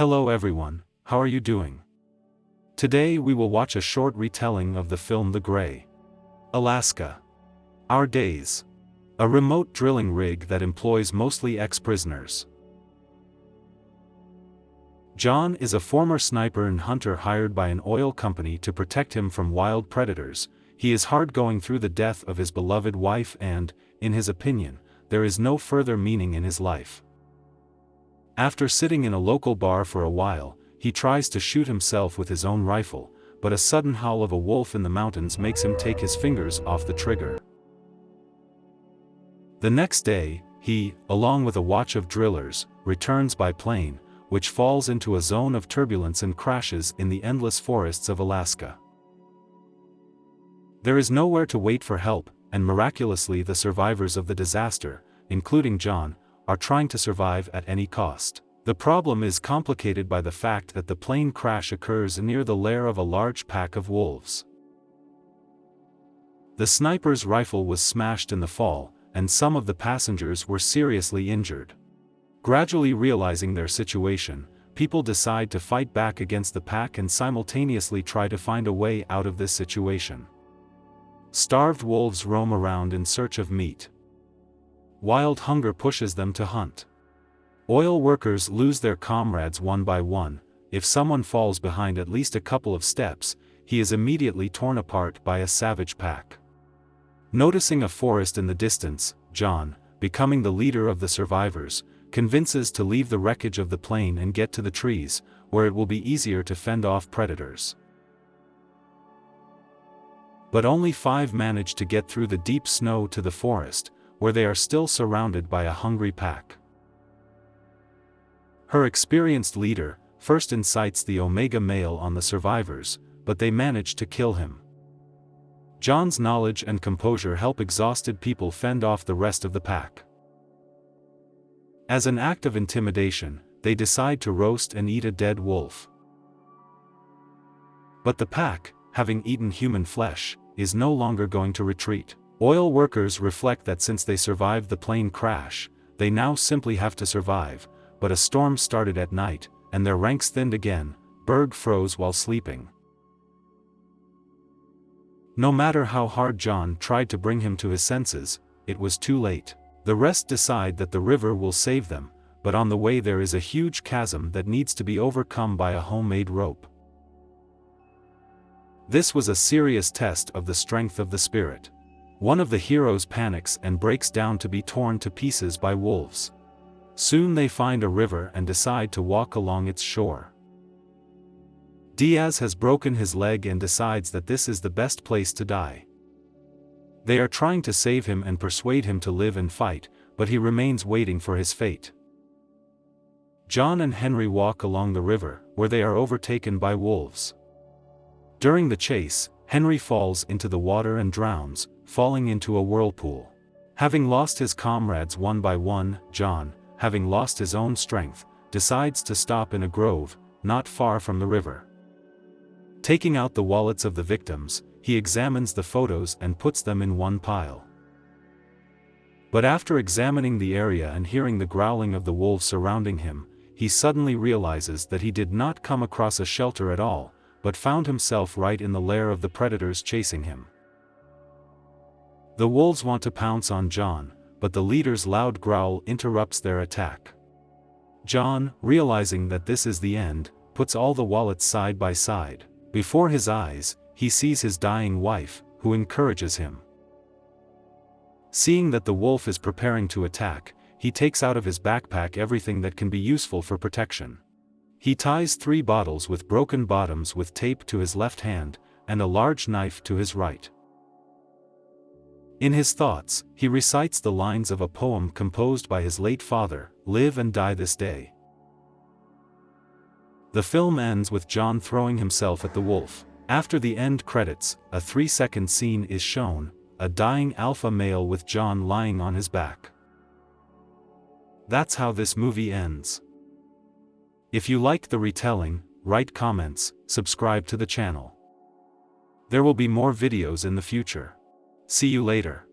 Hello everyone, how are you doing? Today we will watch a short retelling of the film The Gray. Alaska. Our days. A remote drilling rig that employs mostly ex-prisoners. John is a former sniper and hunter hired by an oil company to protect him from wild predators. He is hard going through the death of his beloved wife and, in his opinion, there is no further meaning in his life. After sitting in a local bar for a while, he tries to shoot himself with his own rifle, but a sudden howl of a wolf in the mountains makes him take his fingers off the trigger. The next day, he, along with a watch of drillers, returns by plane, which falls into a zone of turbulence and crashes in the endless forests of Alaska. There is nowhere to wait for help, and miraculously the survivors of the disaster, including John, are trying to survive at any cost. The problem is complicated by the fact that the plane crash occurs near the lair of a large pack of wolves. The sniper's rifle was smashed in the fall, and some of the passengers were seriously injured. Gradually realizing their situation, people decide to fight back against the pack and simultaneously try to find a way out of this situation. Starved wolves roam around in search of meat. Wild hunger pushes them to hunt. Oil workers lose their comrades one by one. If someone falls behind at least a couple of steps, he is immediately torn apart by a savage pack. Noticing a forest in the distance, John, becoming the leader of the survivors, convinces to leave the wreckage of the plane and get to the trees, where it will be easier to fend off predators. But only 5 manage to get through the deep snow to the forest, where they are still surrounded by a hungry pack. Her experienced leader first incites the Omega male on the survivors, but they manage to kill him. John's knowledge and composure help exhausted people fend off the rest of the pack. As an act of intimidation, they decide to roast and eat a dead wolf. But the pack, having eaten human flesh, is no longer going to retreat. Oil workers reflect that since they survived the plane crash, they now simply have to survive, but a storm started at night, and their ranks thinned again. Berg froze while sleeping. No matter how hard John tried to bring him to his senses, it was too late. The rest decide that the river will save them, but on the way there is a huge chasm that needs to be overcome by a homemade rope. This was a serious test of the strength of the spirit. One of the heroes panics and breaks down to be torn to pieces by wolves. Soon they find a river and decide to walk along its shore. Diaz has broken his leg and decides that this is the best place to die. They are trying to save him and persuade him to live and fight, but he remains waiting for his fate. John and Henry walk along the river, where they are overtaken by wolves. During the chase, Henry falls into the water and drowns, falling into a whirlpool. Having lost his comrades one by one, John, having lost his own strength, decides to stop in a grove, not far from the river. Taking out the wallets of the victims, he examines the photos and puts them in one pile. But after examining the area and hearing the growling of the wolves surrounding him, he suddenly realizes that he did not come across a shelter at all, but found himself right in the lair of the predators chasing him. The wolves want to pounce on John, but the leader's loud growl interrupts their attack. John, realizing that this is the end, puts all the wallets side by side. Before his eyes, he sees his dying wife, who encourages him. Seeing that the wolf is preparing to attack, he takes out of his backpack everything that can be useful for protection. He ties 3 bottles with broken bottoms with tape to his left hand, and a large knife to his right. In his thoughts, he recites the lines of a poem composed by his late father, "Live and die this day." The film ends with John throwing himself at the wolf. After the end credits, a 3-second scene is shown, a dying alpha male with John lying on his back. That's how this movie ends. If you liked the retelling, write comments, subscribe to the channel. There will be more videos in the future. See you later.